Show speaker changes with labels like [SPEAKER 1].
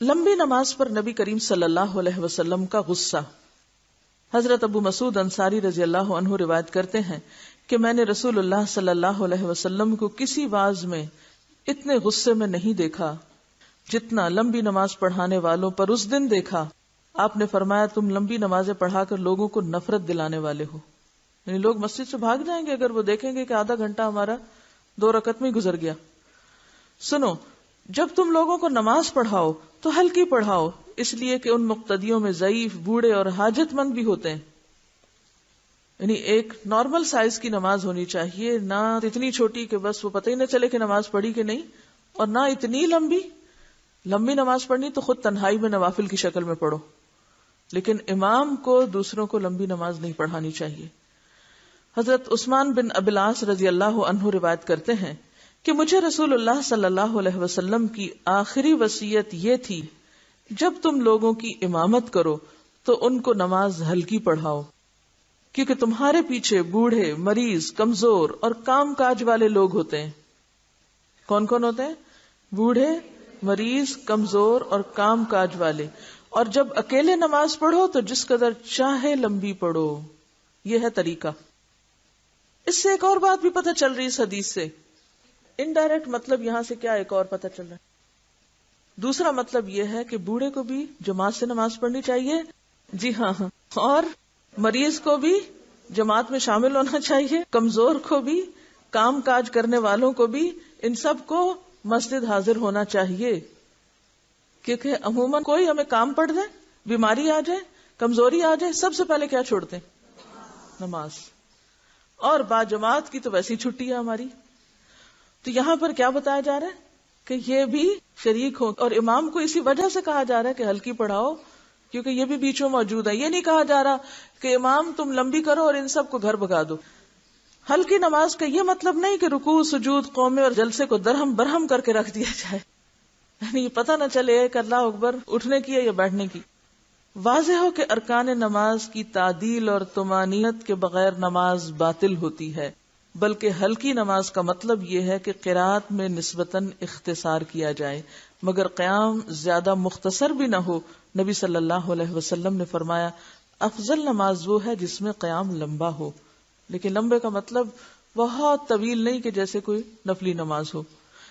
[SPEAKER 1] لمبی نماز پر نبی کریم صلی اللہ علیہ وسلم کا غصہ. حضرت ابو مسعود انصاری رضی اللہ عنہ روایت کرتے ہیں کہ میں نے رسول اللہ صلی اللہ علیہ وسلم کو کسی واعظ میں اتنے غصے میں نہیں دیکھا جتنا لمبی نماز پڑھانے والوں پر اس دن دیکھا. آپ نے فرمایا تم لمبی نمازیں پڑھا کر لوگوں کو نفرت دلانے والے ہو. یعنی لوگ مسجد سے بھاگ جائیں گے اگر وہ دیکھیں گے کہ آدھا گھنٹہ ہمارا 2 رکعت میں گزر گیا. سنو، جب تم لوگوں کو نماز پڑھاؤ تو ہلکی پڑھاؤ، اس لیے کہ ان مقتدیوں میں ضعیف، بوڑھے اور حاجت مند بھی ہوتے ہیں. یعنی ایک نارمل سائز کی نماز ہونی چاہیے، نہ اتنی چھوٹی کہ بس وہ پتہ ہی نہ چلے کہ نماز پڑھی کہ نہیں، اور نہ اتنی لمبی نماز پڑھنی تو خود تنہائی میں نوافل کی شکل میں پڑھو، لیکن امام کو دوسروں کو لمبی نماز نہیں پڑھانی چاہیے. حضرت عثمان بن ابی العاص رضی اللہ عنہ روایت کرتے ہیں کہ مجھے رسول اللہ صلی اللہ علیہ وسلم کی آخری وصیت یہ تھی، جب تم لوگوں کی امامت کرو تو ان کو نماز ہلکی پڑھاؤ، کیونکہ تمہارے پیچھے بوڑھے، مریض، کمزور اور کام کاج والے لوگ ہوتے ہیں. کون کون ہوتے ہیں؟ بوڑھے، مریض، کمزور اور کام کاج والے. اور جب اکیلے نماز پڑھو تو جس قدر چاہے لمبی پڑھو. یہ ہے طریقہ. اس سے ایک اور بات بھی پتہ چل رہی ہے اس حدیث سے. انڈائریکٹ مطلب یہاں سے کیا ایک اور پتہ چل رہا ہے؟ دوسرا مطلب یہ ہے کہ بوڑھے کو بھی جماعت سے نماز پڑھنی چاہیے، جی ہاں، اور مریض کو بھی جماعت میں شامل ہونا چاہیے، کمزور کو بھی، کام کاج کرنے والوں کو بھی، ان سب کو مسجد حاضر ہونا چاہیے. کیونکہ عموماً کوئی ہمیں کام پڑ جائے، بیماری آ جائے، کمزوری آ جائے، سب سے پہلے کیا چھوڑتے ہیں؟ نماز. اور با جماعت کی تو ویسی چھٹی ہے ہماری. تو یہاں پر کیا بتایا جا رہا ہے کہ یہ بھی شریک ہو، اور امام کو اسی وجہ سے کہا جا رہا ہے کہ ہلکی پڑھاؤ، کیونکہ یہ بھی بیچ میں موجود ہے. یہ نہیں کہا جا رہا کہ امام تم لمبی کرو اور ان سب کو گھر بھگا دو. ہلکی نماز کا یہ مطلب نہیں کہ رکوع، سجود، قومے اور جلسے کو درہم برہم کر کے رکھ دیا جائے، یعنی یہ پتہ نہ چلے کہ اللہ اکبر اٹھنے کی ہے یا بیٹھنے کی. واضح ہو کہ ارکان نماز کی تعدیل اور طمانینت کے بغیر نماز باطل ہوتی ہے، بلکہ ہلکی نماز کا مطلب یہ ہے کہ قرات میں نسبتاً اختصار کیا جائے مگر قیام زیادہ مختصر بھی نہ ہو. نبی صلی اللہ علیہ وسلم نے فرمایا افضل نماز وہ ہے جس میں قیام لمبا ہو، لیکن لمبے کا مطلب بہت طویل نہیں کہ جیسے کوئی نفلی نماز ہو.